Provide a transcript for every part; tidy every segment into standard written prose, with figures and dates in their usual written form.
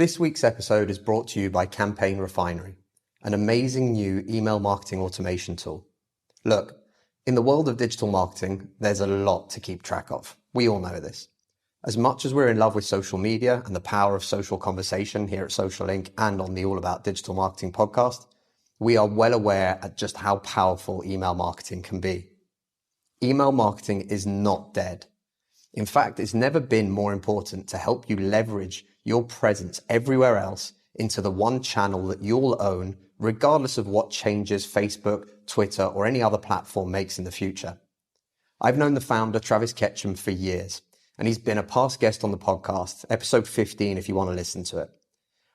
This week's episode is brought to you by Campaign Refinery, an amazing new email marketing automation tool. Look, in the world of digital marketing, there's a lot to keep track of. We all know this. As much as we're in love with social media and the power of social conversation here at Social Inc. and on the All About Digital Marketing podcast, we are well aware at just how powerful email marketing can be. Email marketing is not dead. In fact, it's never been more important to help you leverage your presence everywhere else into the one channel that you'll own, regardless of what changes Facebook, Twitter, or any other platform makes in the future. I've known the founder, Travis Ketchum, for years, and he's been a past guest on the podcast, episode 15 if you want to listen to it.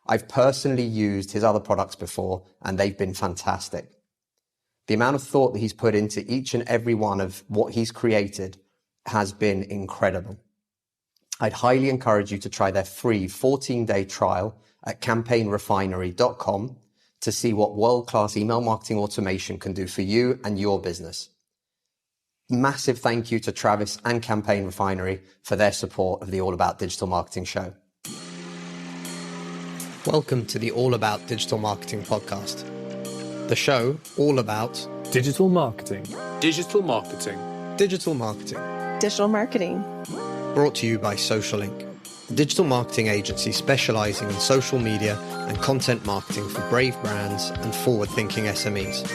I've personally used his other products before, and they've been fantastic. The amount of thought that he's put into each and every one of what he's created has been incredible. I'd highly encourage you to try their free 14-day trial at campaignrefinery.com to see what world-class email marketing automation can do for you and your business. Massive thank you to Travis and Campaign Refinery for their support of the All About Digital Marketing show. Welcome to the All About Digital Marketing podcast. The show all about digital marketing. Digital marketing. Digital marketing. Digital marketing. Brought to you by Social Inc., a digital marketing agency specializing in social media and content marketing for brave brands and forward-thinking SMEs.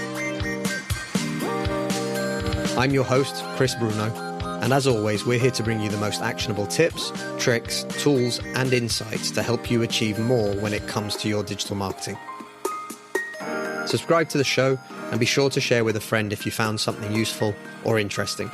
I'm your host, Chris Bruno, and as always, we're here to bring you the most actionable tips, tricks, tools, and insights to help you achieve more when it comes to your digital marketing. Subscribe to the show and be sure to share with a friend if you found something useful or interesting.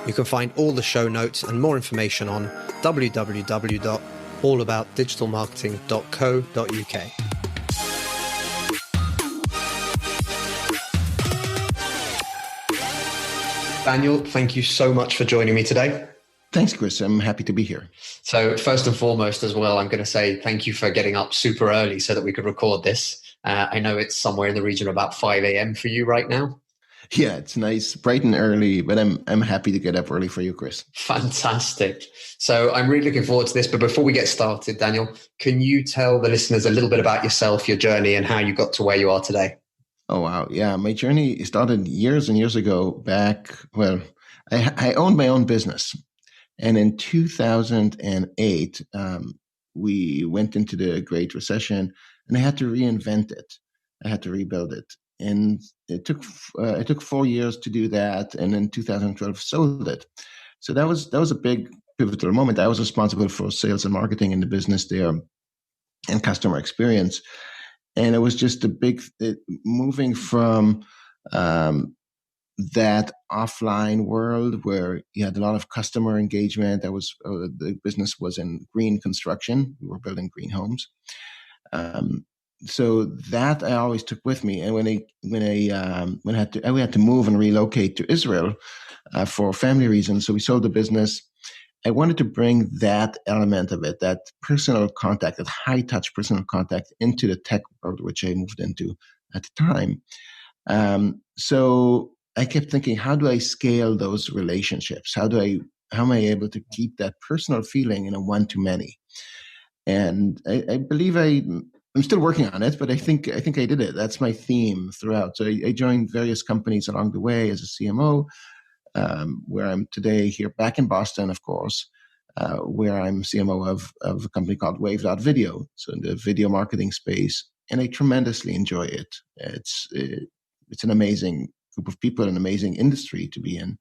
You can find all the show notes and more information on www.allaboutdigitalmarketing.co.uk. Daniel, thank you so much for joining me today. Thanks, Chris. I'm happy to be here. So first and foremost as well, I'm going to say thank you for getting up super early so that we could record this. I know it's somewhere in the region of about 5 a.m. for you right now. Yeah, it's nice, bright and early, but I'm happy to get up early for you, Chris. Fantastic. So I'm really looking forward to this. But before we get started, Daniel, can you tell the listeners a little bit about yourself, your journey, and how you got to where you are today? Oh, wow. Yeah, my journey started years and years ago back. Well, I owned my own business. And in 2008, we went into the Great Recession, and I had to reinvent it. I had to rebuild it. And it took 4 years to do that, and in 2012 sold it. So that was a big pivotal moment. I was responsible for sales and marketing in the business there, and customer experience. And it was just moving from that offline world where you had a lot of customer engagement. The business was in green construction. We were building green homes. So that I always took with me, and we had to move and relocate to Israel for family reasons. So we sold the business. I wanted to bring that element of it, that personal contact, that high touch personal contact, into the tech world, which I moved into at the time. So I kept thinking, how do I scale those relationships? How am I able to keep that personal feeling in a one-to-many? And I believe I'm still working on it, but I think I did it. That's my theme throughout. So I joined various companies along the way as a CMO, where I'm today here back in Boston, of course, where I'm CMO of a company called Wave.Video. So in the video marketing space, and I tremendously enjoy it. It's an amazing group of people, an amazing industry to be in.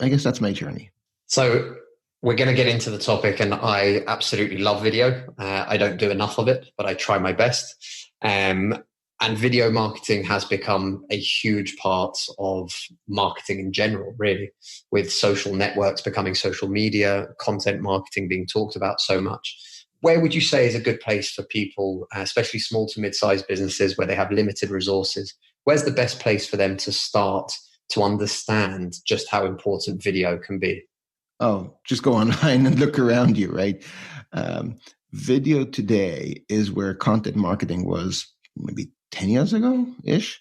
I guess that's my journey. So we're going to get into the topic, and I absolutely love video. I don't do enough of it, but I try my best. And video marketing has become a huge part of marketing in general, really, with social networks becoming social media, content marketing being talked about so much. Where would you say is a good place for people, especially small to mid-sized businesses where they have limited resources? Where's the best place for them to start to understand just how important video can be? Oh, just go online and look around you, right? Video today is where content marketing was maybe 10 years ago-ish,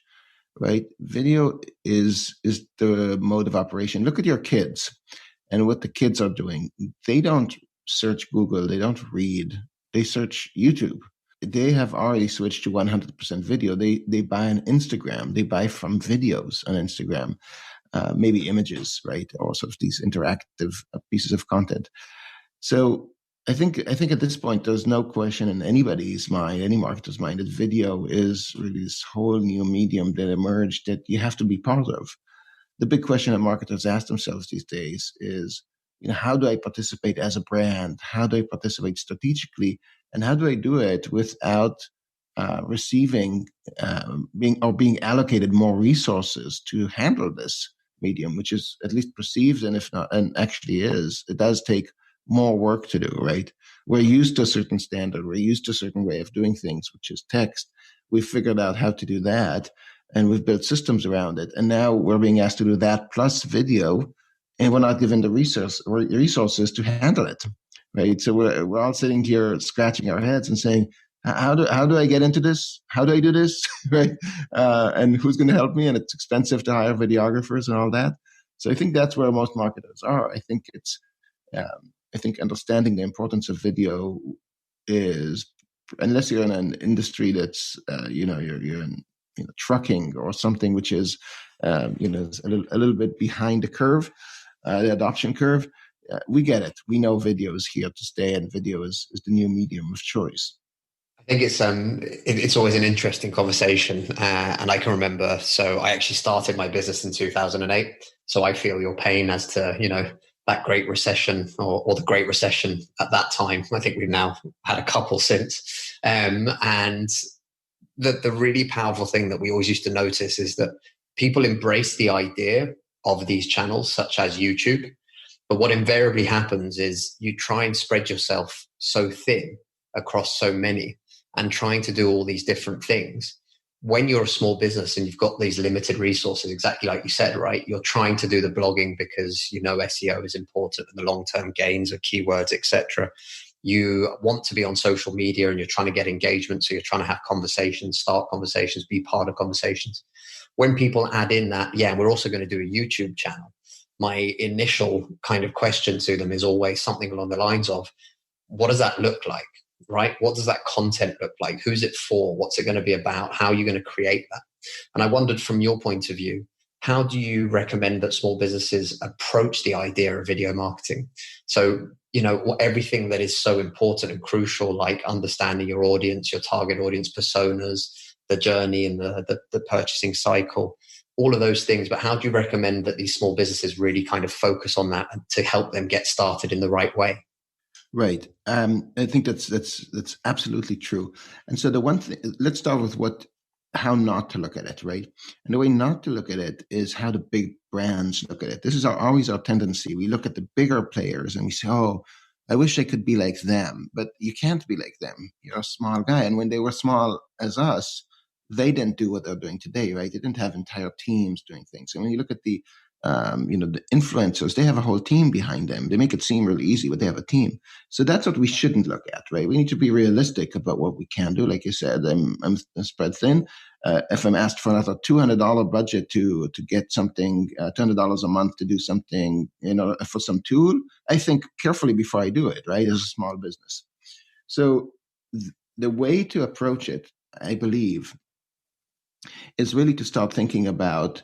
right? Video is the mode of operation. Look at your kids and what the kids are doing. They don't search Google. They don't read they search YouTube. They have already switched to 100% video. They buy on Instagram. They buy from videos on Instagram, maybe images, right, or sort of these interactive pieces of content. So I think at this point there's no question in anybody's mind, any marketer's mind, that video is really this whole new medium that emerged that you have to be part of. The big question that marketers ask themselves these days is, how do I participate as a brand? How do I participate strategically? And how do I do it without receiving being allocated more resources to handle this medium, which is at least perceived, and if not, and actually is, it does take more work to do, right? We're used to a certain standard. We're used to a certain way of doing things, which is text. We've figured out how to do that, and we've built systems around it. And now we're being asked to do that plus video, and we're not given the resources to handle it, right? So we're all sitting here scratching our heads and saying, how do I get into this? How do I do this? Right? And who's going to help me? And it's expensive to hire videographers and all that. So I think that's where most marketers are. I think understanding the importance of video is, unless you're in an industry that's you're in trucking or something which is a little bit behind the curve, the adoption curve. We get it. We know video is here to stay, and video is the new medium of choice. I think it's always an interesting conversation, and I can remember. So I actually started my business in 2008. So I feel your pain as to that Great Recession or the Great Recession at that time. I think we've now had a couple since, and the really powerful thing that we always used to notice is that people embrace the idea of these channels, such as YouTube. But what invariably happens is you try and spread yourself so thin across so many, and trying to do all these different things. When you're a small business and you've got these limited resources, exactly like you said, right? You're trying to do the blogging because SEO is important and the long-term gains of keywords, etc. You want to be on social media and you're trying to get engagement. So you're trying to have conversations, start conversations, be part of conversations. When people add in that, we're also going to do a YouTube channel, my initial kind of question to them is always something along the lines of, what does that look like? Right? What does that content look like? Who's it for? What's it going to be about? How are you going to create that? And I wondered, from your point of view, how do you recommend that small businesses approach the idea of video marketing? So, everything that is so important and crucial, like understanding your audience, your target audience personas, the journey and the purchasing cycle, all of those things. But how do you recommend that these small businesses really kind of focus on that and to help them get started in the right way? Right. I think that's absolutely true. And so the one thing, let's start with how not to look at it, right? And the way not to look at it is how the big brands look at it. This is always our tendency. We look at the bigger players and we say, oh, I wish I could be like them, but you can't be like them. You're a small guy. And when they were small as us, they didn't do what they're doing today, right? They didn't have entire teams doing things. And when you look at the influencers, they have a whole team behind them. They make it seem really easy, but they have a team. So that's what we shouldn't look at, right? We need to be realistic about what we can do. Like you said, I'm spread thin. If I'm asked for another $200 budget to get something, $200 a month to do something, for some tool, I think carefully before I do it, right? As a small business. So the way to approach it, I believe, is really to start thinking about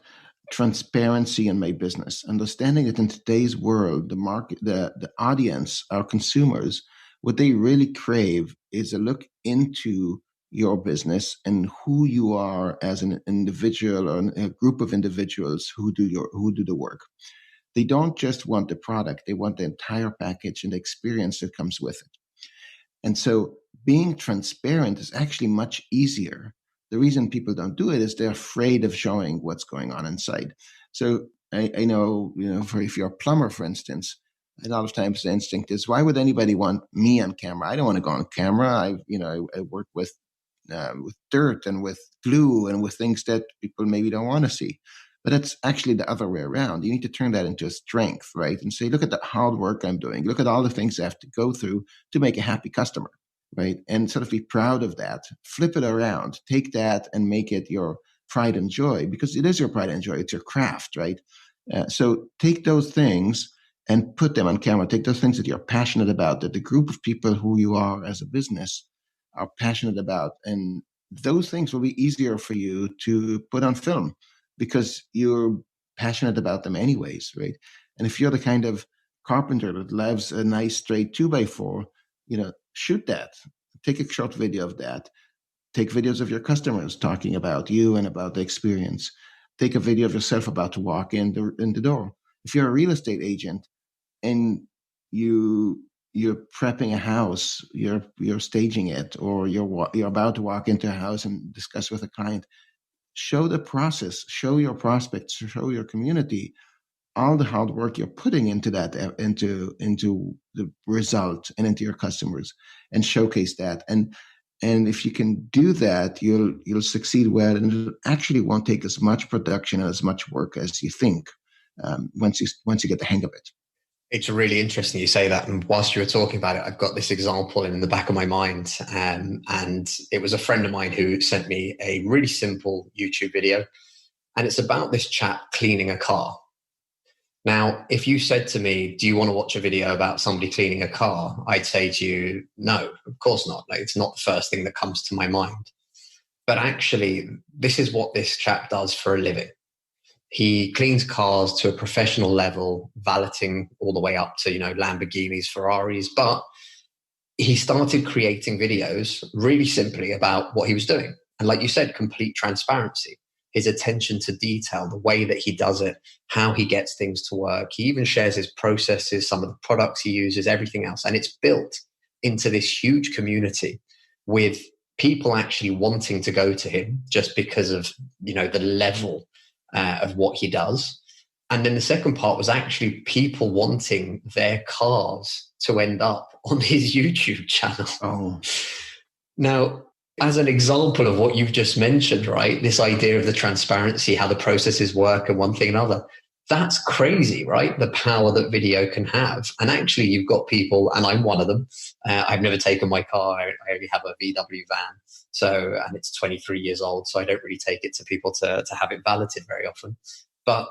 transparency in my business, understanding that in today's world, the market, the audience, our consumers, what they really crave is a look into your business and who you are as an individual or a group of individuals who do the work. They don't just want the product, they want the entire package and the experience that comes with it. And so being transparent is actually much easier. The reason people don't do it is they're afraid of showing what's going on inside. So I know, if you're a plumber, for instance, a lot of times the instinct is, why would anybody want me on camera? I don't want to go on camera. I work with dirt and with glue and with things that people maybe don't want to see. But it's actually the other way around. You need to turn that into a strength, right? And say, look at the hard work I'm doing. Look at all the things I have to go through to make a happy customer. Right. And sort of be proud of that, flip it around, take that and make it your pride and joy, because it is your pride and joy. It's your craft. Right. So take those things and put them on camera. Take those things that you're passionate about, that the group of people who you are as a business are passionate about. And those things will be easier for you to put on film because you're passionate about them anyways, right? And if you're the kind of carpenter that loves a nice straight 2x4, shoot that. Take a short video of that. Take videos of your customers talking about you and about the experience. Take a video of yourself about to walk in the door. If you're a real estate agent and you're prepping a house, you're staging it, or you're about to walk into a house and discuss with a client, show the process, show your prospects, show your community all the hard work you're putting into that, into the result and into your customers, and showcase that. And if you can do that, you'll succeed well, and it actually won't take as much production and as much work as you think once you get the hang of it. It's really interesting you say that. And whilst you were talking about it, I've got this example in the back of my mind. And it was a friend of mine who sent me a really simple YouTube video. And it's about this chap cleaning a car. Now, if you said to me, do you want to watch a video about somebody cleaning a car? I'd say to you, no, of course not. Like, it's not the first thing that comes to my mind. But actually, this is what this chap does for a living. He cleans cars to a professional level, valeting all the way up to, Lamborghinis, Ferraris. But he started creating videos really simply about what he was doing. And like you said, complete transparency, his attention to detail, the way that he does it, how he gets things to work. He even shares his processes, some of the products he uses, everything else. And it's built into this huge community with people actually wanting to go to him just because of, the level of what he does. And then the second part was actually people wanting their cars to end up on his YouTube channel. Oh. Now, as an example of what you've just mentioned, right? This idea of the transparency, how the processes work and one thing and another. That's crazy, right? The power that video can have. And actually, you've got people, and I'm one of them. I've never taken my car. I only have a VW van. And it's 23 years old. So I don't really take it to people to have it valeted very often. But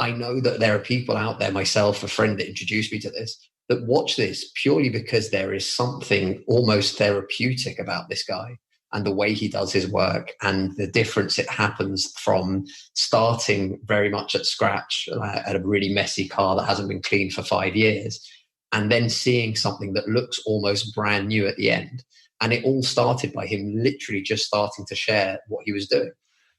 I know that there are people out there, myself, a friend that introduced me to this, that watch this purely because there is something almost therapeutic about this guy and the way he does his work and the difference it happens from starting very much at scratch at a really messy car that hasn't been cleaned for 5 years, and then seeing something that looks almost brand new at the end. And it all started by him literally just starting to share what he was doing.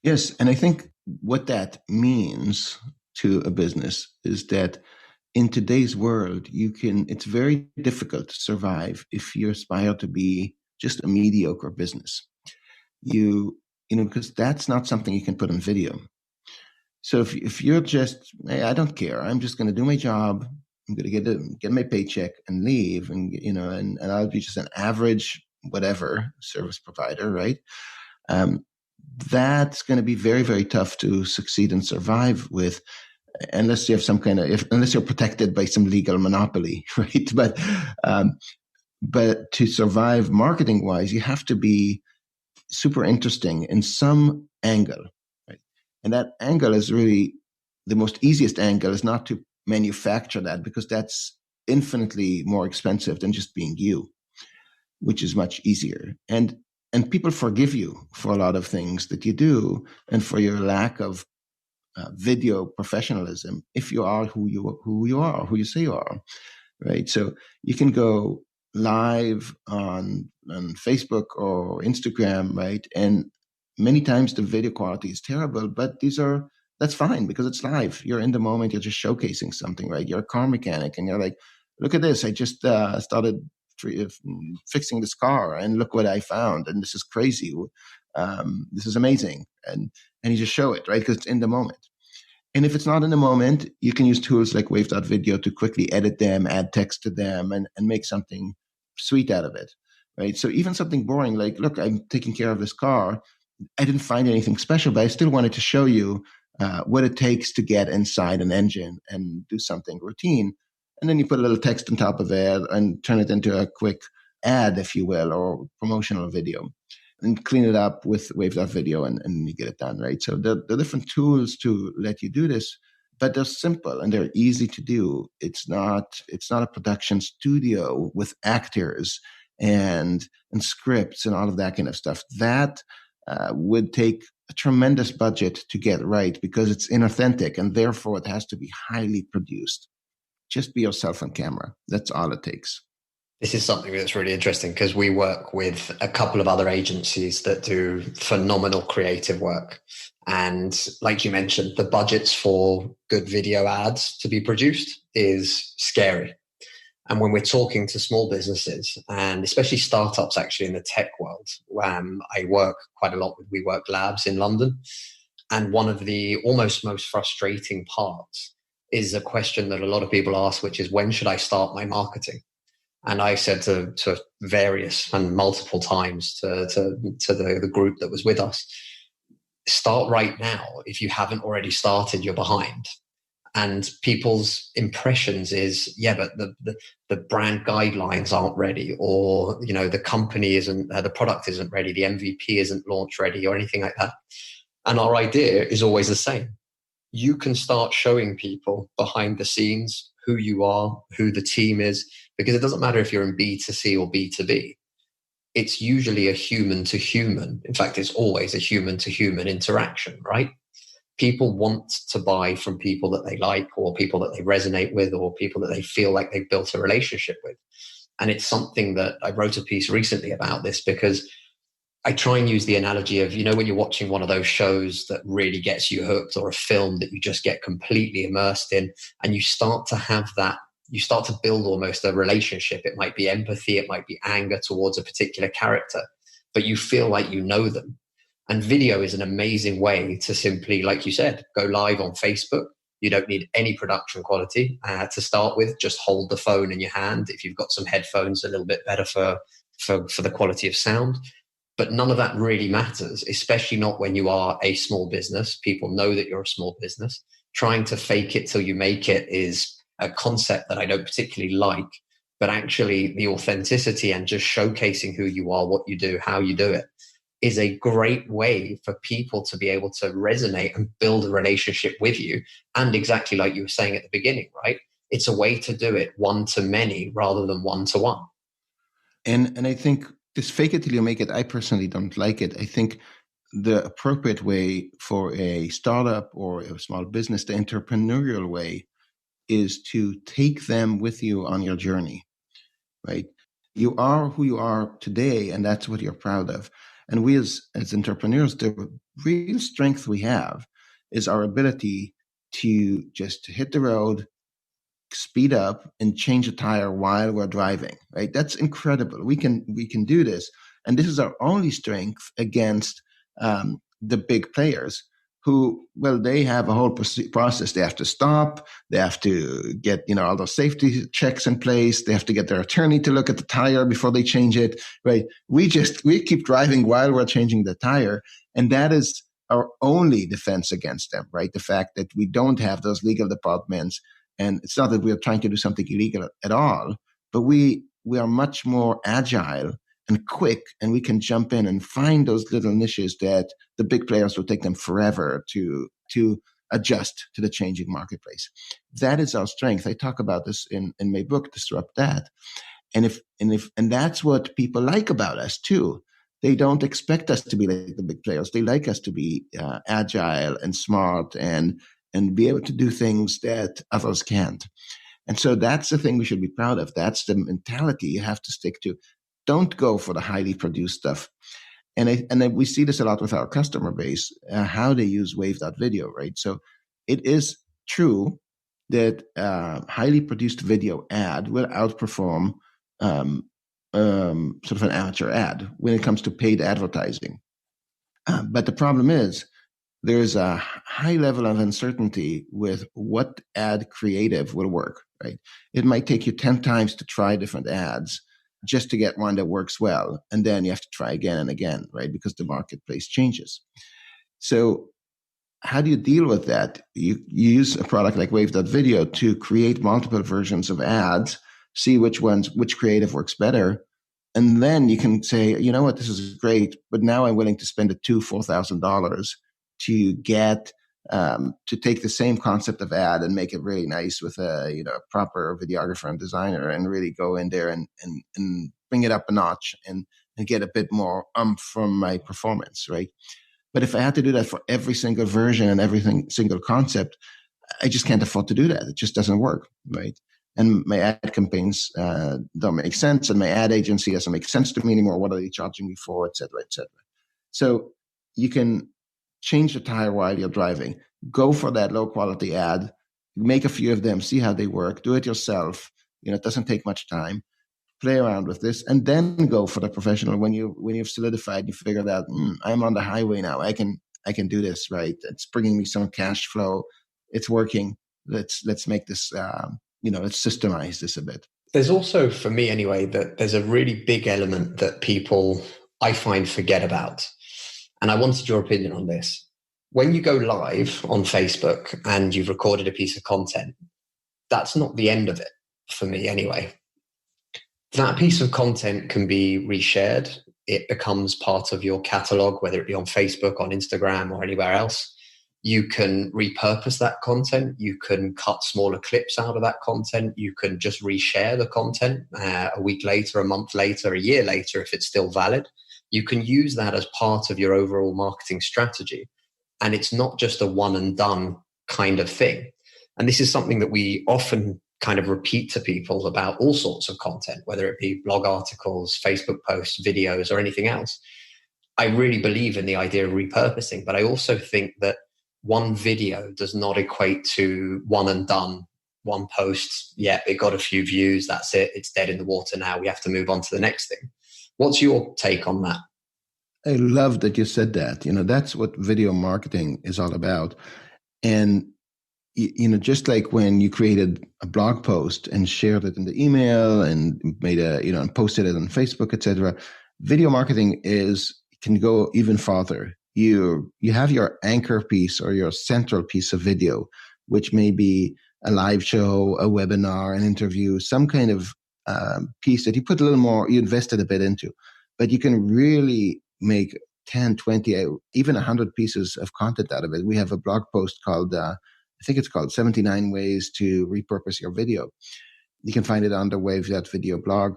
Yes. And I think what that means to a business is that in today's world, it's very difficult to survive if you aspire to be just a mediocre business. Because that's not something you can put on video. So if you're just, hey, I don't care, I'm just going to do my job, I'm going to get my paycheck and leave, and I'll be just an average whatever service provider, right? That's going to be very, very tough to succeed and survive with, unless you have unless you're protected by some legal monopoly, right? But to survive marketing wise, you have to be super interesting in some angle, right? And that angle is really the most easiest angle is not to manufacture that, because that's infinitely more expensive than just being you, which is much easier. And people forgive you for a lot of things that you do and for your lack of video professionalism if you are who you are, who you say you are, right? So you can go live on Facebook or Instagram, right? And many times the video quality is terrible, but that's fine because it's live. You're in the moment. You're just showcasing something, right? You're a car mechanic and you're like, look at this. I just started fixing this car and look what I found. And this is crazy. This is amazing. And you just show it, right? Because it's in the moment. And if it's not in the moment, you can use tools like Wave.Video to quickly edit them, add text to them, and make something sweet out of it, right? So even something boring like, look, I'm taking care of this car. I didn't find anything special, but I still wanted to show you what it takes to get inside an engine and do something routine. And then you put a little text on top of it and turn it into a quick ad, if you will, or promotional video, and clean it up with Wave.Video and you get it done, right? So the different tools to let you do this but they're simple and they're easy to do. It's not a production studio with actors and scripts and all of that kind of stuff. That would take a tremendous budget to get right because it's inauthentic and therefore it has to be highly produced. Just be yourself on camera. That's all it takes. This is something that's really interesting because we work with a couple of other agencies that do phenomenal creative work. And like you mentioned, the budgets for good video ads to be produced is scary. And when we're talking to small businesses and especially startups actually in the tech world, I work quite a lot with WeWork Labs in London. And one of the almost most frustrating parts is a question that a lot of people ask, which is, when should I start my marketing? And I said to various and multiple times to the group that was with us, start right now. If you haven't already started, you're behind. And people's impressions is, yeah, but the brand guidelines aren't ready, or the company isn't, the product isn't ready, the MVP isn't launch ready, or anything like that. And our idea is always the same. You can start showing people behind the scenes who you are, who the team is, because it doesn't matter if you're in B2C or B2B. It's usually a human to human. In fact, it's always a human to human interaction, right? People want to buy from people that they like, or people that they resonate with, or people that they feel like they've built a relationship with. And it's something that I wrote a piece recently about this, because I try and use the analogy of, when you're watching one of those shows that really gets you hooked, or a film that you just get completely immersed in, and you start to have that, you start to build almost a relationship. It might be empathy, it might be anger towards a particular character, but you feel like you know them. And video is an amazing way to simply, like you said, go live on Facebook. You don't need any production quality to start with. Just hold the phone in your hand. If you've got some headphones, a little bit better for the quality of sound. But none of that really matters, especially not when you are a small business. People know that you're a small business. Trying to fake it till you make it is a concept that I don't particularly like. But actually, the authenticity and just showcasing who you are, what you do, how you do it, is a great way for people to be able to resonate and build a relationship with you. And exactly like you were saying at the beginning, right? It's a way to do it one to many rather than one to one. And I think this fake it till you make it, I personally don't like it. I think the appropriate way for a startup or a small business, the entrepreneurial way, is to take them with you on your journey, right? You are who you are today, and that's what you're proud of. And we as entrepreneurs, the real strength we have is our ability to just hit the road, speed up, and change a tire while we're driving, right? That's incredible. We can do this. And this is our only strength against the big players who, well, they have a whole process. They have to stop. They have to get, all those safety checks in place. They have to get their attorney to look at the tire before they change it, right? We keep driving while we're changing the tire. And that is our only defense against them, right? The fact that we don't have those legal departments. And it's not that we are trying to do something illegal at all, but we are much more agile and quick, and we can jump in and find those little niches that the big players will take them forever to adjust to the changing marketplace. That is our strength. I talk about this in my book, Disrupt That. And that's what people like about us too. They don't expect us to be like the big players. They like us to be agile and smart and be able to do things that others can't. And so that's the thing we should be proud of. That's the mentality you have to stick to. Don't go for the highly produced stuff. And we see this a lot with our customer base, how they use Wave.Video, right? So it is true that highly produced video ad will outperform sort of an amateur ad when it comes to paid advertising. But the problem is, there's a high level of uncertainty with what ad creative will work, right? It might take you 10 times to try different ads just to get one that works well. And then you have to try again and again, right? Because the marketplace changes. So how do you deal with that? You use a product like Wave.Video to create multiple versions of ads, see which creative works better. And then you can say, you know what, this is great, but now I'm willing to spend $2,000, $4,000 to get to take the same concept of ad and make it really nice with a proper videographer and designer, and really go in there and bring it up a notch and get a bit more from my performance, right? But if I had to do that for every single version and single concept, I just can't afford to do that. It just doesn't work, right? And my ad campaigns don't make sense, and my ad agency doesn't make sense to me anymore. What are they charging me for, et cetera, et cetera? So you can change the tire while you're driving. Go for that low quality ad, make a few of them, see how they work, do it yourself. It doesn't take much time. Play around with this, and then go for the professional when you've solidified, you figured out, I'm on the highway now. I can do this, right? It's bringing me some cash flow. It's working. Let's make this, let's systemize this a bit. There's also, for me anyway, that there's a really big element that people, I find, forget about. And I wanted your opinion on this. When you go live on Facebook and you've recorded a piece of content, that's not the end of it, for me anyway. That piece of content can be reshared. It becomes part of your catalog, whether it be on Facebook, on Instagram, or anywhere else. You can repurpose that content. You can cut smaller clips out of that content. You can just reshare the content a week later, a month later, a year later, if it's still valid. You can use that as part of your overall marketing strategy. And it's not just a one and done kind of thing. And this is something that we often kind of repeat to people about all sorts of content, whether it be blog articles, Facebook posts, videos, or anything else. I really believe in the idea of repurposing, but I also think that one video does not equate to one and done, one post. Yeah, it got a few views. That's it. It's dead in the water now. We have to move on to the next thing. What's your take on that? I love that you said that. That's what video marketing is all about. And just like when you created a blog post and shared it in the email and made and posted it on Facebook, etc., video marketing can go even farther. You have your anchor piece or your central piece of video, which may be a live show, a webinar, an interview, some kind of piece that you put a little more, you invested a bit into, but you can really make 10, 20, even 100 pieces of content out of it. We have a blog post called, I think it's called 79 Ways to Repurpose Your Video. You can find it on the Wave.Video blog.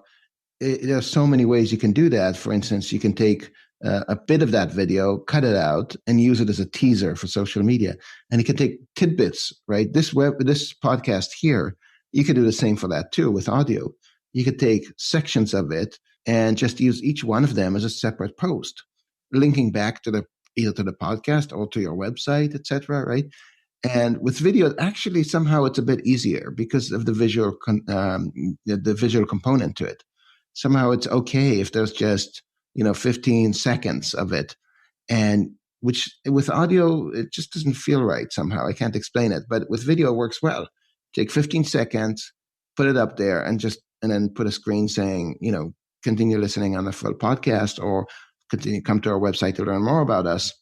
There are so many ways you can do that. For instance, you can take a bit of that video, cut it out, and use it as a teaser for social media. And you can take tidbits, right? This podcast here, you could do the same for that too with audio. You could take sections of it and just use each one of them as a separate post, linking back to either to the podcast or to your website, etc., right? And with video, actually, somehow it's a bit easier because of the visual component to it. Somehow it's okay if there's just 15 seconds of it, and which with audio it just doesn't feel right somehow. I can't explain it, but with video it works well. Take 15 seconds, put it up there, and then put a screen saying, continue listening on the full podcast, or come to our website to learn more about us.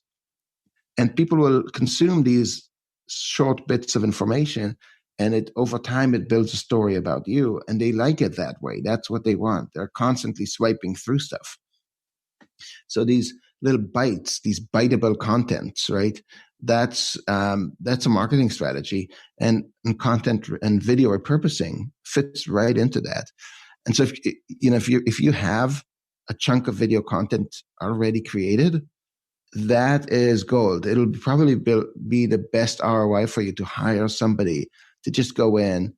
And people will consume these short bits of information, and over time it builds a story about you, and they like it that way. That's what they want. They're constantly swiping through stuff. So these little bites, these biteable contents, right? That's a marketing strategy, and content and video repurposing fits right into that. And so if you have a chunk of video content already created, that is gold. It'll probably be the best ROI for you to hire somebody to just go in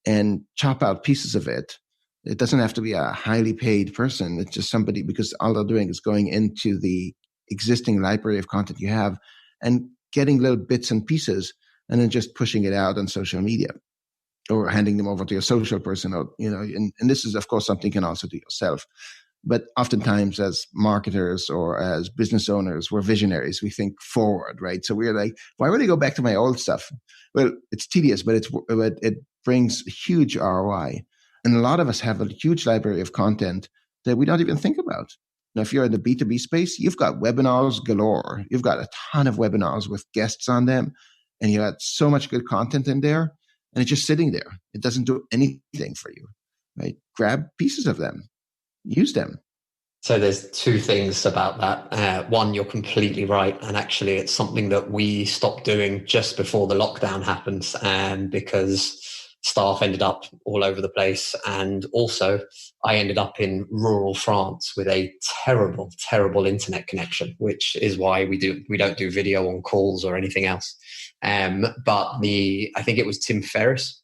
and chop out pieces of it. It doesn't have to be a highly paid person. It's just somebody, because all they're doing is going into the existing library of content you have and getting little bits and pieces and then just pushing it out on social media or handing them over to your social person. Or, and this is, of course, something you can also do yourself. But oftentimes as marketers or as business owners, we're visionaries. We think forward, right? So we're like, why would I go back to my old stuff? Well, it's tedious, but it brings huge ROI. And a lot of us have a huge library of content that we don't even think about. Now, if you're in the B2B space, you've got webinars galore. You've got a ton of webinars with guests on them, and you got so much good content in there, and it's just sitting there. It doesn't do anything for you, right? Grab pieces of them. Use them. So there's two things about that. One, you're completely right. And actually, it's something that we stopped doing just before the lockdown happened, because staff ended up all over the place. And also, I ended up in rural France with a terrible, terrible internet connection, which is why we don't do video on calls or anything else. But I think it was Tim Ferriss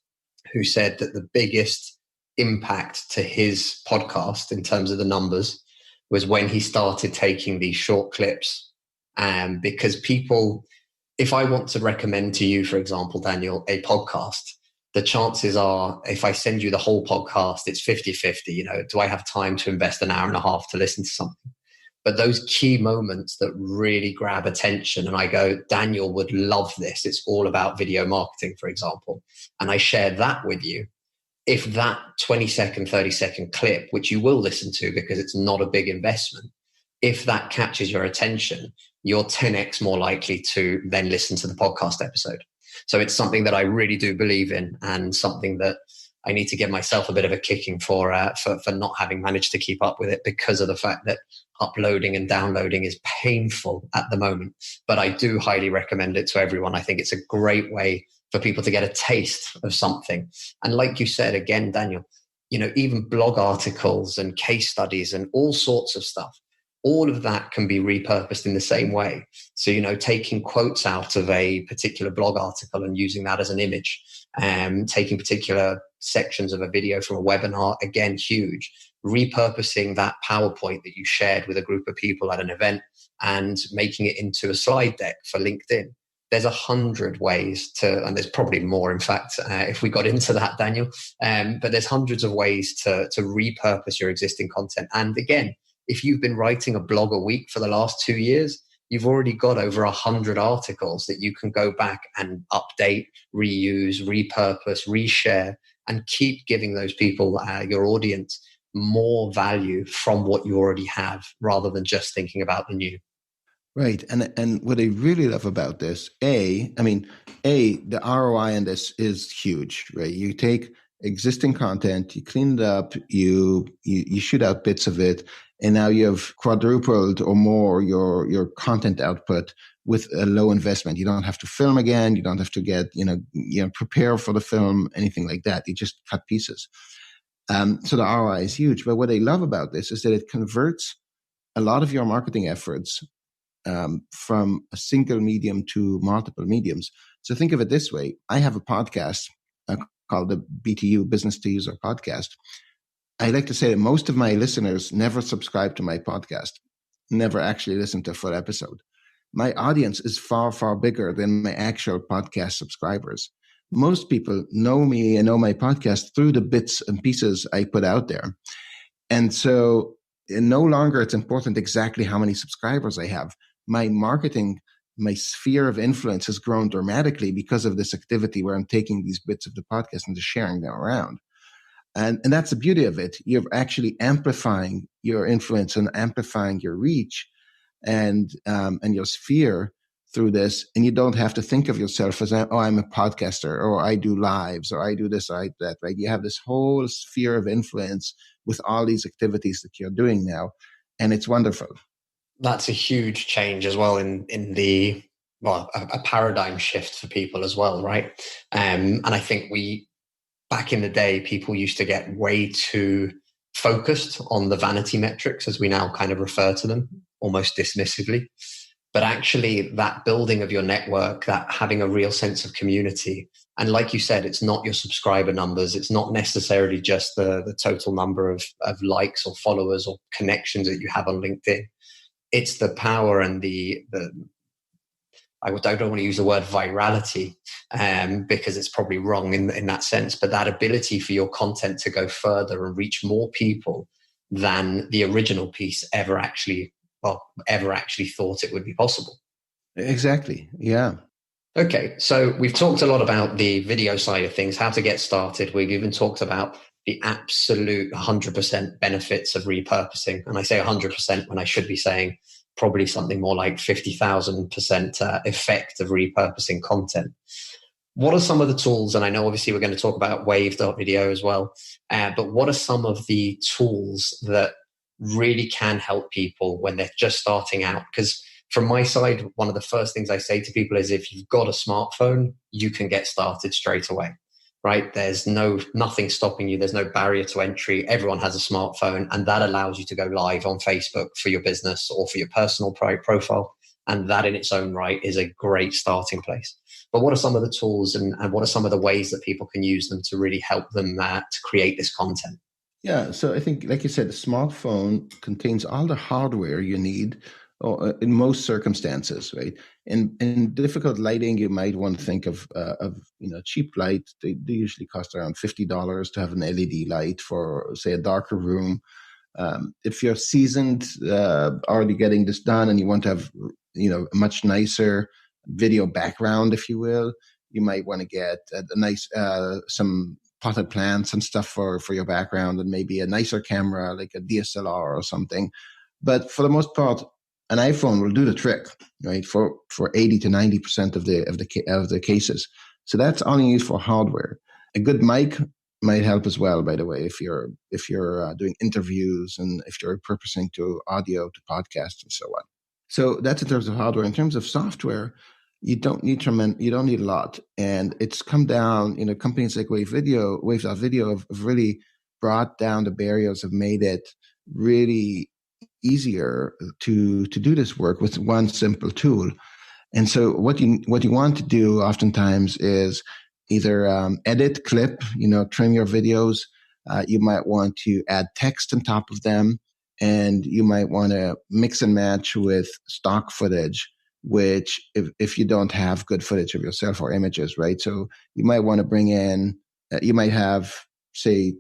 who said that the biggest impact to his podcast in terms of the numbers was when he started taking these short clips. Because people, if I want to recommend to you, for example, Daniel, a podcast, the chances are if I send you the whole podcast, it's 50-50. Do I have time to invest an hour and a half to listen to something? But those key moments that really grab attention, and I go, Daniel would love this. It's all about video marketing, for example. And I share that with you. If that 20-second, 30-second clip, which you will listen to because it's not a big investment, if that catches your attention, you're 10x more likely to then listen to the podcast episode. So it's something that I really do believe in, and something that I need to give myself a bit of a kicking for not having managed to keep up with it, because of the fact that uploading and downloading is painful at the moment. But I do highly recommend it to everyone. I think it's a great way for people to get a taste of something. And like you said, again, Daniel, even blog articles and case studies and all sorts of stuff, all of that can be repurposed in the same way. So, taking quotes out of a particular blog article and using that as an image, taking particular sections of a video from a webinar, again, huge. Repurposing that PowerPoint that you shared with a group of people at an event and making it into a slide deck for LinkedIn. There's 100 ways and there's probably more, in fact, if we got into that, Daniel. But there's hundreds of ways to repurpose your existing content. And again, if you've been writing a blog a week for the last 2 years, you've already got over 100 articles that you can go back and update, reuse, repurpose, reshare, and keep giving those people, your audience, more value from what you already have, rather than just thinking about the new. Right. And what I really love about this, the ROI on this is huge, right? You take existing content, you clean it up, you shoot out bits of it, and now you have quadrupled or more your content output with a low investment. You don't have to film again. You don't have to get, prepare for the film, anything like that. You just cut pieces. So the ROI is huge. But what I love about this is that it converts a lot of your marketing efforts from a single medium to multiple mediums. So think of it this way. I have a podcast called the BTU, Business to User Podcast. I like to say that most of my listeners never subscribe to my podcast, never actually listen to a full episode. My audience is far, far bigger than my actual podcast subscribers. Most people know me and know my podcast through the bits and pieces I put out there. And so no longer it's important exactly how many subscribers I have. My marketing, my sphere of influence has grown dramatically because of this activity where I'm taking these bits of the podcast and just sharing them around. And that's the beauty of it. You're actually amplifying your influence and amplifying your reach and your sphere through this. And you don't have to think of yourself as, oh, I'm a podcaster, or I do lives, or I do this, or I do that, right? You have this whole sphere of influence with all these activities that you're doing now. And it's wonderful. That's a huge change as well in a paradigm shift for people as well, right? And I think back in the day, people used to get way too focused on the vanity metrics, as we now kind of refer to them, almost dismissively. But actually, that building of your network, that having a real sense of community, and like you said, it's not your subscriber numbers. It's not necessarily just the total number of likes or followers or connections that you have on LinkedIn. It's the power and I don't want to use the word virality because it's probably wrong in that sense, but that ability for your content to go further and reach more people than the original piece ever actually thought it would be possible. Exactly. Yeah. Okay. So we've talked a lot about the video side of things, how to get started. We've even talked about the absolute 100% benefits of repurposing. And I say 100% when I should be saying probably something more like 50,000% effect of repurposing content. What are some of the tools? And I know obviously we're going to talk about Wave.Video as well, but what are some of the tools that really can help people when they're just starting out. Because from my side, one of the first things I say to people is if you've got a smartphone, you can get started straight away, right? There's nothing stopping you. There's no barrier to entry. Everyone has a smartphone, and that allows you to go live on Facebook for your business or for your personal profile. And that in its own right is a great starting place. But what are some of the tools and what are some of the ways that people can use them to really help them to create this content? Yeah, so I think, like you said, the smartphone contains all the hardware you need in most circumstances, right? In difficult lighting, you might want to think of cheap light. They usually cost around $50 to have an LED light for, say, a darker room. If you're seasoned, already getting this done, and you want to have a much nicer video background, if you will, you might want to get a nice some potted plants and stuff for your background, and maybe a nicer camera like a DSLR or something. But for the most part, an iPhone will do the trick, right? For 80 to 90% of the cases. So that's all you need for hardware. A good mic might help as well, by the way, if you're doing interviews and if you're repurposing to audio to podcasts and so on. So that's in terms of hardware. In terms of software, you don't need a lot, and it's come down. Companies like Wave.Video have really brought down the barriers, have made it really easier to do this work with one simple tool. And so what you want to do oftentimes is either edit, clip, trim your videos. You might want to add text on top of them, and you might want to mix and match with stock footage, which if you don't have good footage of yourself or images, right? So you might want to bring in, you might have, say,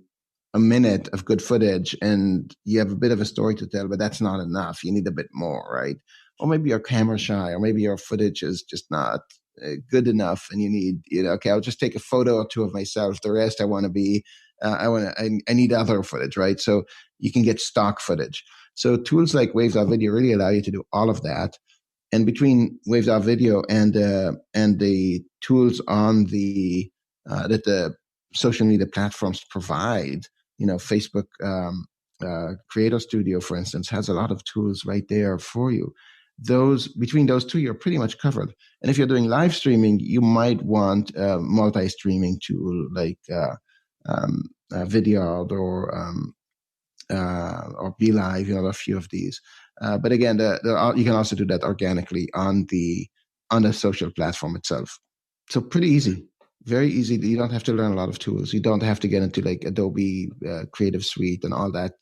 a minute of good footage and you have a bit of a story to tell, but that's not enough. You need a bit more, right? Or maybe you're camera shy, or maybe your footage is just not good enough, and you need, okay, I'll just take a photo or two of myself. The rest I want to be, I need other footage, right? So you can get stock footage. So tools like Wave.Video really allow you to do all of that. And between Wave.Video and the tools on the that the social media platforms provide, Facebook Creator Studio, for instance, has a lot of tools right there for you. Between those two, you're pretty much covered. And if you're doing live streaming, you might want a multi-streaming tool like Vidyard or BeLive. There are a few of these. But again, you can also do that organically on the social platform itself. So pretty easy, very easy. You don't have to learn a lot of tools. You don't have to get into like Adobe Creative Suite and all that,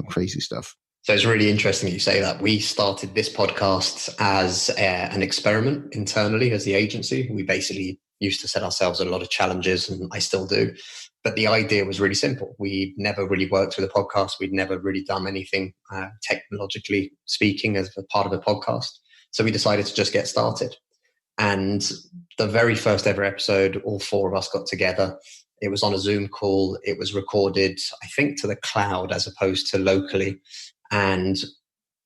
crazy stuff. So it's really interesting that you say that. We started this podcast as an experiment internally as the agency. We basically used to set ourselves a lot of challenges, and I still do. But the idea was really simple. We never really worked with a podcast. We'd never really done anything technologically speaking as a part of a podcast. So we decided to just get started. And the very first ever episode, all four of us got together. It was on a Zoom call. It was recorded, I think, to the cloud as opposed to locally. And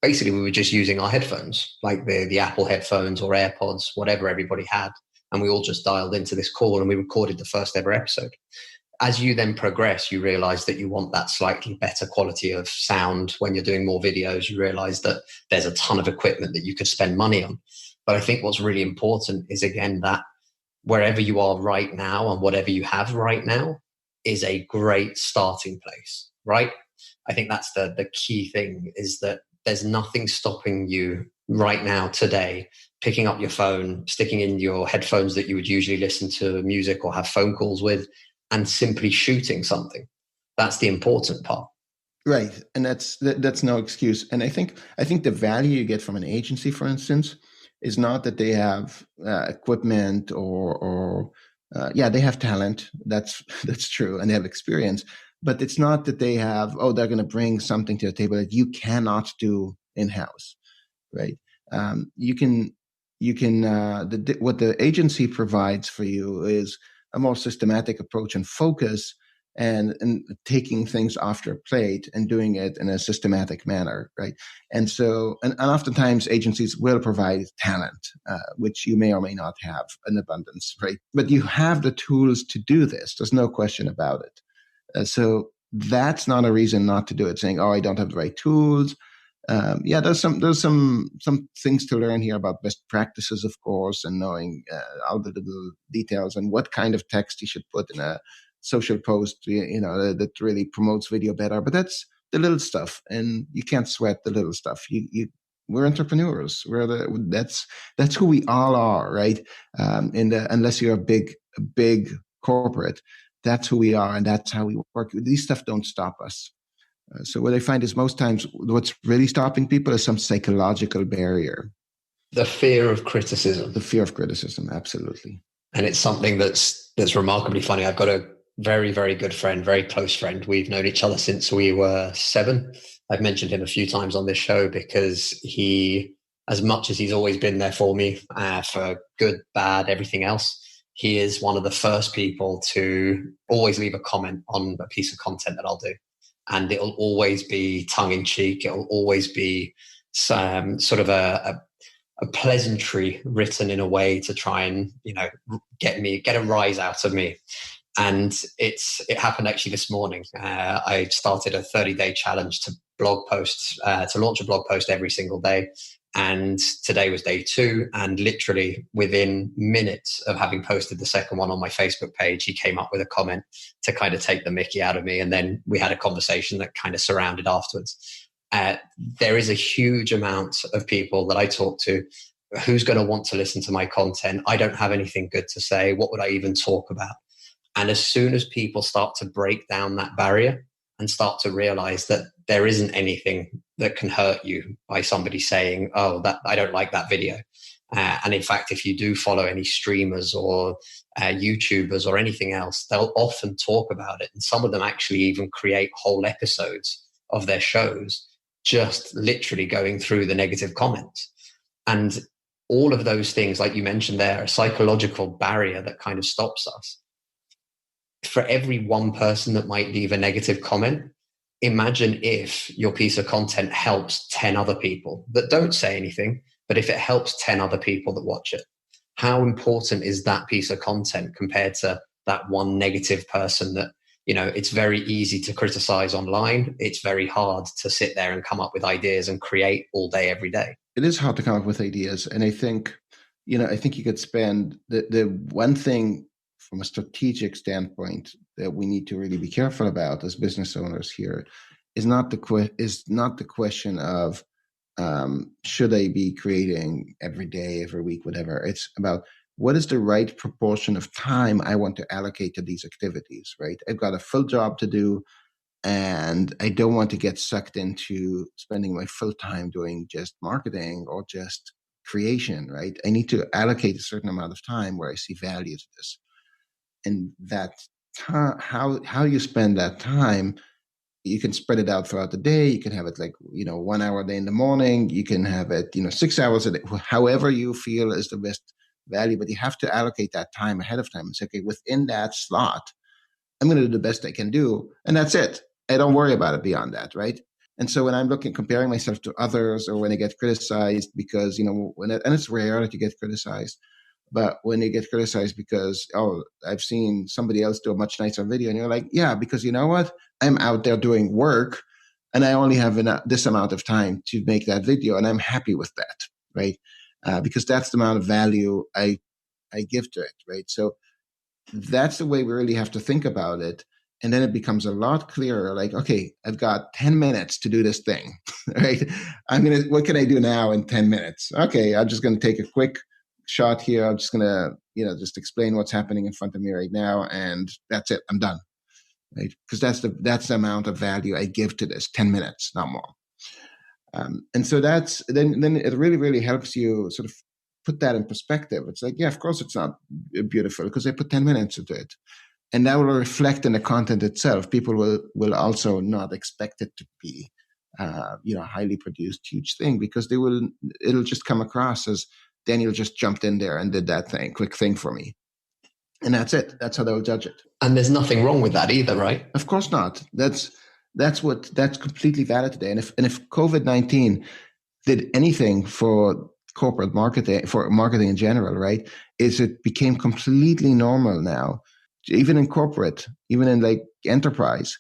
basically we were just using our headphones, like the Apple headphones or AirPods, whatever everybody had. And we all just dialed into this call and we recorded the first ever episode. As you then progress, you realize that you want that slightly better quality of sound. When you're doing more videos, you realize that there's a ton of equipment that you could spend money on. But I think what's really important is, again, that wherever you are right now and whatever you have right now is a great starting place, right? I think that's the key thing, is that there's nothing stopping you right now today picking up your phone, sticking in your headphones that you would usually listen to music or have phone calls with, and simply shooting something. That's the important part. Right. And that's no excuse. And I think the value you get from an agency, for instance, is not that they have equipment or they have talent. That's true. And they have experience. But it's not that they have, they're going to bring something to the table that you cannot do in-house, right? What the agency provides for you is a more systematic approach and focus, and taking things off your plate and doing it in a systematic manner, right? And so, and oftentimes agencies will provide talent, which you may or may not have in abundance, right? But you have the tools to do this. There's no question about it. So that's not a reason not to do it. Saying, "Oh, I don't have the right tools." There's some things to learn here about best practices, of course, and knowing all the little details and what kind of text you should put in a social post, that really promotes video better. But that's the little stuff, and you can't sweat the little stuff. We're entrepreneurs. That's who we all are, right? Unless you're a big corporate, that's who we are, and that's how we work. These stuff don't stop us. So what I find is most times what's really stopping people is some psychological barrier. The fear of criticism. The fear of criticism, absolutely. And it's something that's remarkably funny. I've got a very, very good friend, very close friend. We've known each other since we were 7. I've mentioned him a few times on this show because he, as much as he's always been there for me, for good, bad, everything else, he is one of the first people to always leave a comment on a piece of content that I'll do. And it'll always be tongue in cheek. It'll always be some sort of a pleasantry written in a way to try and, get a rise out of me. And it happened actually this morning. I started a 30-day challenge to launch a blog post every single day. And today was day 2. And literally within minutes of having posted the second one on my Facebook page, he came up with a comment to kind of take the mickey out of me. And then we had a conversation that kind of surrounded afterwards. There is a huge amount of people that I talk to who's going to want to listen to my content. I don't have anything good to say. What would I even talk about? And as soon as people start to break down that barrier and start to realize that there isn't anything that can hurt you by somebody saying, "Oh, that I don't like that video." And in fact, if you do follow any streamers or YouTubers or anything else, they'll often talk about it. And some of them actually even create whole episodes of their shows just literally going through the negative comments. And all of those things, like you mentioned there, a psychological barrier that kind of stops us. For every one person that might leave a negative comment, imagine if your piece of content helps 10 other people that don't say anything, but if it helps 10 other people that watch it, how important is that piece of content compared to that one negative person that, it's very easy to criticize online. It's very hard to sit there and come up with ideas and create all day, every day. It is hard to come up with ideas. And I think, you could spend the one thing from a strategic standpoint that we need to really be careful about as business owners here is not the question of should I be creating every day, every week, whatever. It's about what is the right proportion of time I want to allocate to these activities, right? I've got a full job to do, and I don't want to get sucked into spending my full time doing just marketing or just creation, right? I need to allocate a certain amount of time where I see value to this. And that time, how you spend that time, you can spread it out throughout the day. You can have it 1 hour a day in the morning. You can have it 6 hours a day, however you feel is the best value. But you have to allocate that time ahead of time. It's okay, within that slot, I'm going to do the best I can do, and that's it. I don't worry about it beyond that, right? And so when I'm comparing myself to others, or when I get criticized because and it's rare that you get criticized. But when they get criticized because, I've seen somebody else do a much nicer video, and you're like, yeah, because you know what? I'm out there doing work, and I only have this amount of time to make that video, and I'm happy with that, right? Because that's the amount of value I give to it, right? So that's the way we really have to think about it. And then it becomes a lot clearer, like, okay, I've got 10 minutes to do this thing, right? What can I do now in 10 minutes? Okay, I'm just going to take a quick shot here. I'm just going to, just explain what's happening in front of me right now. And that's it. I'm done, right? Because that's the amount of value I give to this, 10 minutes, not more. And so then it really, really helps you sort of put that in perspective. It's like, yeah, of course it's not beautiful because I put 10 minutes into it. And that will reflect in the content itself. People will also not expect it to be, highly produced, huge thing, because it'll just come across as Daniel just jumped in there and did that quick thing for me. And that's it. That's how they'll judge it. And there's nothing wrong with that either, right? Of course not. That's completely valid today. And if COVID-19 did anything for corporate marketing, for marketing in general, right, is it became completely normal now, even in corporate, even in enterprise,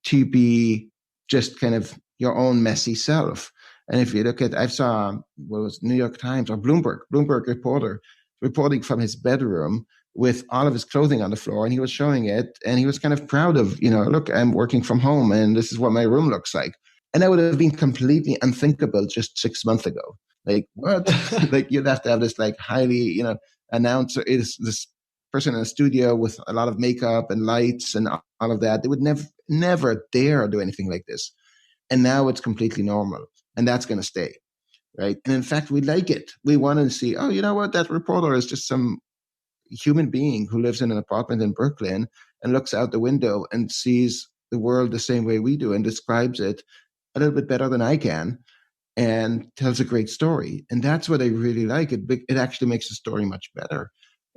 to be just kind of your own messy self. And if you look at, I saw, what was New York Times or Bloomberg reporter reporting from his bedroom with all of his clothing on the floor, and he was showing it, and he was kind of proud of, look, I'm working from home, and this is what my room looks like. And that would have been completely unthinkable just 6 months ago. Like, what? Like, you'd have to have this like highly, announcer, is this person in a studio with a lot of makeup and lights and all of that. They would never dare do anything like this. And now it's completely normal, and that's going to stay, right? And in fact, we like it. We want to see, oh, you know what? That reporter is just some human being who lives in an apartment in Brooklyn and looks out the window and sees the world the same way we do and describes it a little bit better than I can and tells a great story. And that's what I really like. It actually makes the story much better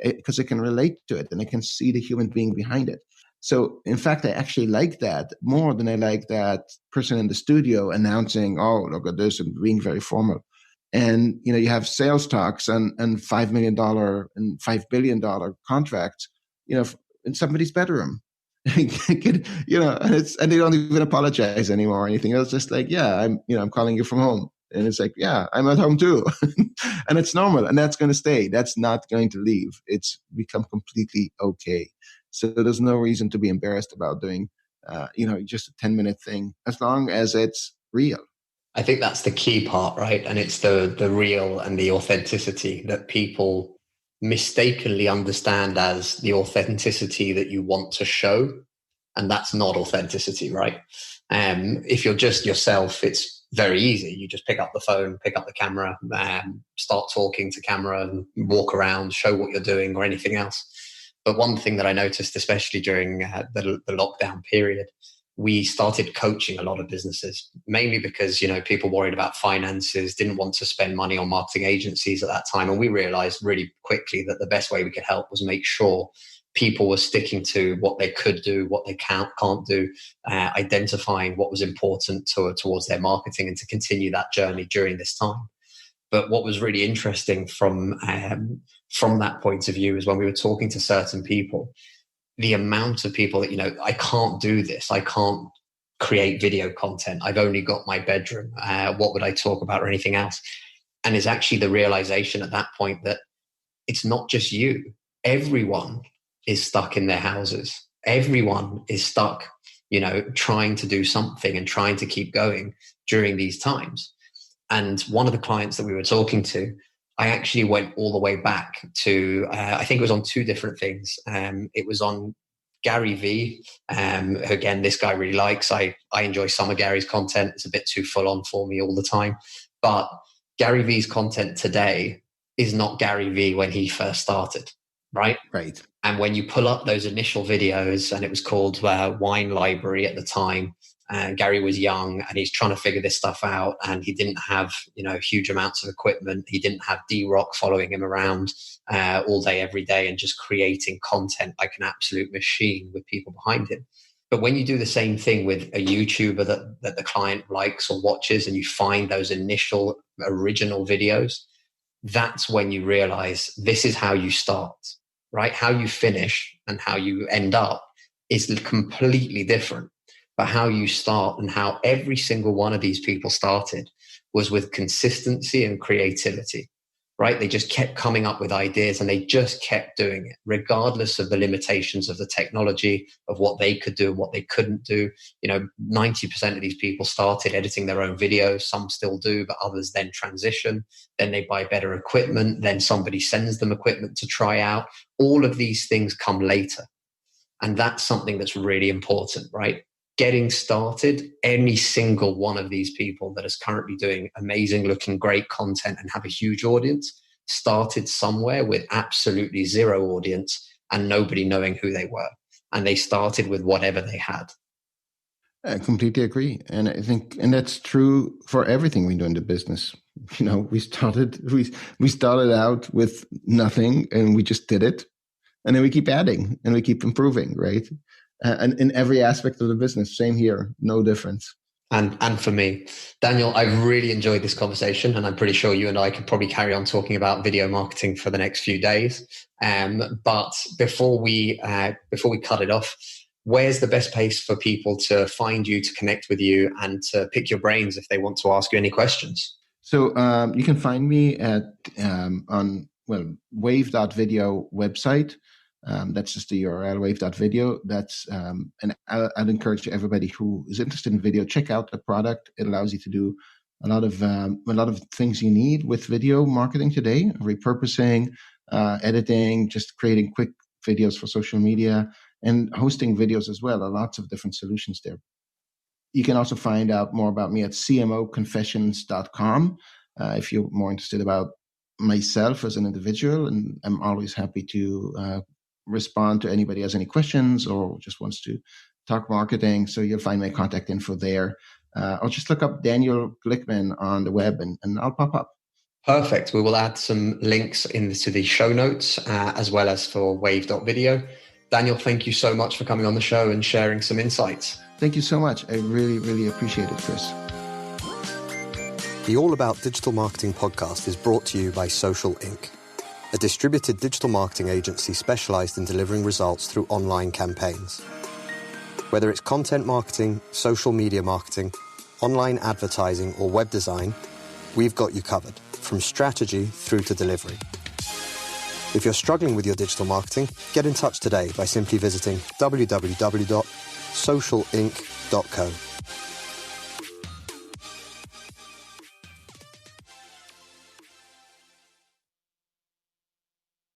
because I can relate to it and I can see the human being behind it. So in fact, I actually like that more than I like that person in the studio announcing, oh, look at this, and being very formal. And, you have sales talks and $5 million and $5 billion contracts, in somebody's bedroom. And they don't even apologize anymore or anything. It's just like, yeah, I'm calling you from home. And it's like, yeah, I'm at home too. And it's normal. And that's going to stay. That's not going to leave. It's become completely okay. So there's no reason to be embarrassed about doing, just a 10-minute thing, as long as it's real. I think that's the key part, right? And it's the real and the authenticity that people mistakenly understand as the authenticity that you want to show. And that's not authenticity, right? If you're just yourself, it's very easy. You just pick up the phone, pick up the camera, start talking to camera and walk around, show what you're doing or anything else. But one thing that I noticed, especially during the lockdown period, we started coaching a lot of businesses, mainly because, people worried about finances, didn't want to spend money on marketing agencies at that time. And we realized really quickly that the best way we could help was make sure people were sticking to what they could do, what they can't do, identifying what was important towards their marketing and to continue that journey during this time. But what was really interesting from that point of view is when we were talking to certain people, the amount of people that, I can't do this. I can't create video content. I've only got my bedroom. What would I talk about or anything else? And it's actually the realization at that point that it's not just you. Everyone is stuck in their houses. Everyone is stuck, trying to do something and trying to keep going during these times. And one of the clients that we were talking to, I actually went all the way back to, I think it was on two different things. It was on Gary V, who again, this guy really likes. I enjoy some of Gary's content. It's a bit too full on for me all the time. But Gary V's content today is not Gary V when he first started, right? Right. And when you pull up those initial videos, and it was called Wine Library at the time, Gary was young and he's trying to figure this stuff out, and he didn't have huge amounts of equipment. He didn't have D-Rock following him around all day every day and just creating content like an absolute machine with people behind him. But when you do the same thing with a YouTuber that the client likes or watches, and you find those initial original videos, that's when you realize this is how you start, right? How you finish and how you end up is completely different. But how you start and how every single one of these people started was with consistency and creativity, right? They just kept coming up with ideas and they just kept doing it, regardless of the limitations of the technology, of what they could do and what they couldn't do. 90% of these people started editing their own videos. Some still do, but others then transition. Then they buy better equipment. Then somebody sends them equipment to try out. All of these things come later. And that's something that's really important, right? Getting started, any single one of these people that is currently doing amazing looking, great content and have a huge audience started somewhere with absolutely zero audience and nobody knowing who they were. And they started with whatever they had. I completely agree. And I think, and that's true for everything we do in the business. We started out with nothing and we just did it. And then we keep adding and we keep improving, right? And in every aspect of the business, same here, no difference. And for me, Daniel, I've really enjoyed this conversation, and I'm pretty sure you and I could probably carry on talking about video marketing for the next few days. But before we cut it off, where's the best place for people to find you, to connect with you, and to pick your brains if they want to ask you any questions? So you can find me at on Wave.Video website. That's just the URL, Wave.Video. That's and I'd encourage everybody who is interested in video, check out the product. It allows you to do a lot of things you need with video marketing today: repurposing, editing, just creating quick videos for social media, and hosting videos as well. Lots of different solutions there. You can also find out more about me at cmoconfessions.com if you're more interested about myself as an individual. And I'm always happy to respond to anybody who has any questions or just wants to talk marketing. So you'll find my contact info there. I'll just look up Daniel Glickman on the web and I'll pop up. Perfect. We will add some links into the show notes as well as for Wave.Video. Daniel, thank you so much for coming on the show and sharing some insights. Thank you so much. I really, really appreciate it, Chris. The All About Digital Marketing podcast is brought to you by Social Inc., a distributed digital marketing agency specialized in delivering results through online campaigns. Whether it's content marketing, social media marketing, online advertising, or web design, we've got you covered, from strategy through to delivery. If you're struggling with your digital marketing, get in touch today by simply visiting www.socialinc.co.